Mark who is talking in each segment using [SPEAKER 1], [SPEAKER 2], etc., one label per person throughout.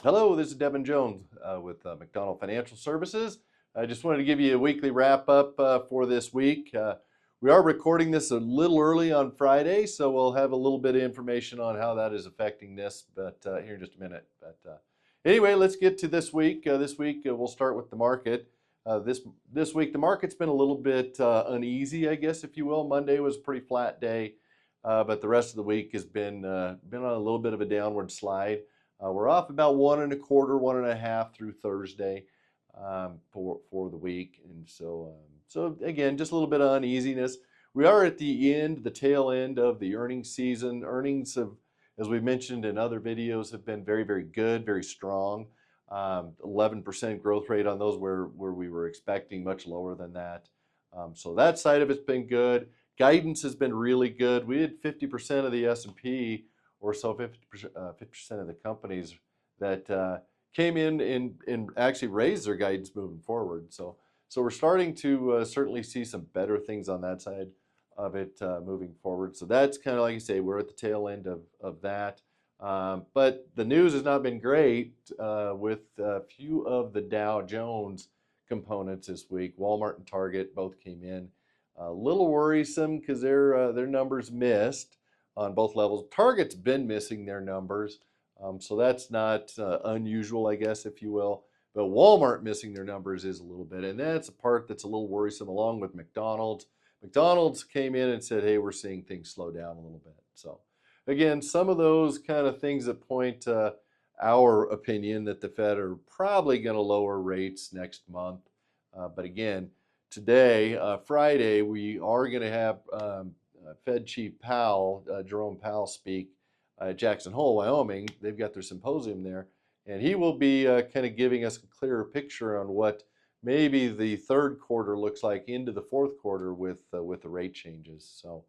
[SPEAKER 1] Hello, this is Devin Jones with McDonald Financial Services. I just wanted to give you a weekly wrap up for this week. We are recording this a little early on Friday, so we'll have a little bit of information on how that is affecting this, but here in just a minute. But anyway, let's get to this week. This week we'll start with the market. This week the market's been a little bit uneasy, I guess, if you will. Monday was a pretty flat day, but the rest of the week has been on a little bit of a downward slide. We're off about 1.25, 1.5 through Thursday for the week, and so again, just a little bit of uneasiness. We are at the tail end of the earnings season. Earnings have, as we mentioned in other videos, have been very, very good, very strong. 11% growth rate on those where we were expecting much lower than that. So that side of it's been good. Guidance has been really good. We had 50% of the S&P or so, 50% of the companies that came in and actually raised their guidance moving forward. So we're starting to certainly see some better things on that side of it moving forward. So that's kind of like you say, we're at the tail end of that. But the news has not been great with a few of the Dow Jones components this week. Walmart and Target both came in a little worrisome because their numbers missed on both levels. Target's been missing their numbers, so that's not unusual, I guess, if you will. But Walmart missing their numbers is a little bit, and that's a part that's a little worrisome, along with McDonald's. McDonald's came in and said, hey, we're seeing things slow down a little bit. So again, some of those kind of things that point to our opinion that the Fed are probably going to lower rates next month. But again, today, Friday, we are going to have Fed Chief Powell, Jerome Powell, speak at Jackson Hole, Wyoming. They've got their symposium there, and he will be kind of giving us a clearer picture on what maybe the third quarter looks like into the fourth quarter with the rate changes. So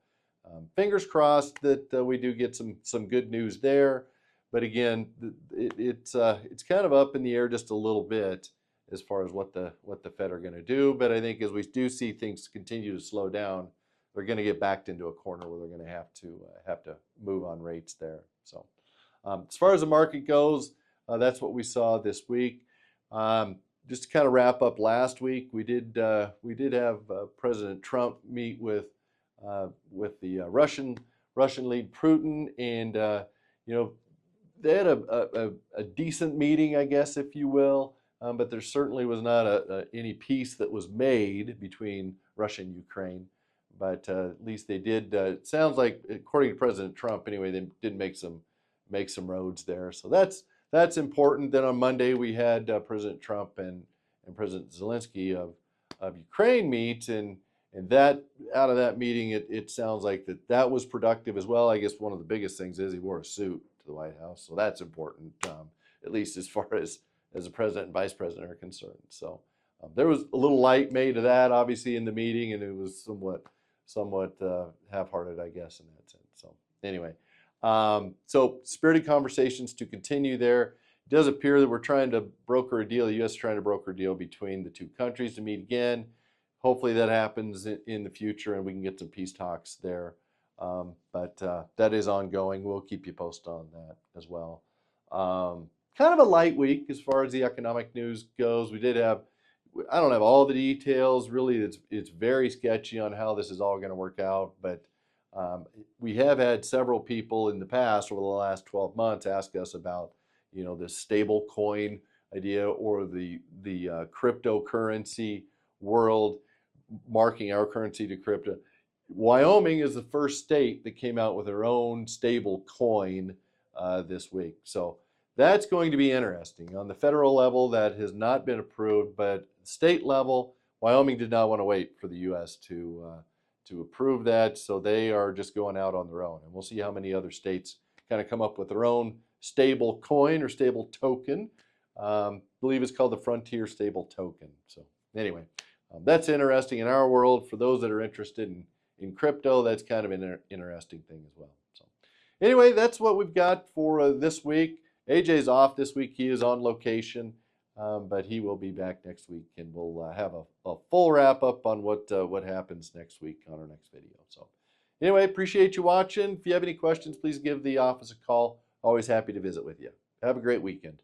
[SPEAKER 1] fingers crossed that we do get some good news there. But again, it's kind of up in the air just a little bit as far as what the Fed are going to do. But I think as we do see things continue to slow down, they're going to get backed into a corner where they're going to have to move on rates there. So as far as the market goes, that's what we saw this week. Just to kind of wrap up last week, we did have President Trump meet with the Russian lead Putin, and they had a decent meeting, I guess, if you will. But there certainly was not any peace that was made between Russia and Ukraine. But at least they did. It sounds like, according to President Trump, anyway, they did make some roads there. So that's important. Then on Monday we had President Trump and President Zelensky of Ukraine meet, and that out of that meeting, it sounds like that was productive as well. I guess one of the biggest things is he wore a suit to the White House, so that's important, at least as far as the president and vice president are concerned. So there was a little light made of that, obviously, in the meeting, and it was somewhat half-hearted, I guess, in that sense. So anyway, so spirited conversations to continue there. It does appear that we're trying to broker a deal. The U.S. is trying to broker a deal between the two countries to meet again. Hopefully that happens in the future and we can get some peace talks there. But that is ongoing. We'll keep you posted on that as well. Kind of a light week as far as the economic news goes. I don't have all the details. Really, it's very sketchy on how this is all going to work out. But we have had several people in the past, over the last 12 months, ask us about, this stable coin idea or the cryptocurrency world, marking our currency to crypto. Wyoming is the first state that came out with their own stable coin this week. So that's going to be interesting. On the federal level, that has not been approved, but state level, Wyoming did not want to wait for the U.S. to approve that, so they are just going out on their own. And we'll see how many other states kind of come up with their own stable coin or stable token. I believe it's called the Frontier Stable Token. So anyway, that's interesting in our world. For those that are interested in crypto, that's kind of an interesting thing as well. So anyway, that's what we've got for this week. AJ's off this week. He is on location, but he will be back next week, and we'll have a full wrap up on what happens next week on our next video. So anyway, appreciate you watching. If you have any questions, please give the office a call. Always happy to visit with you. Have a great weekend.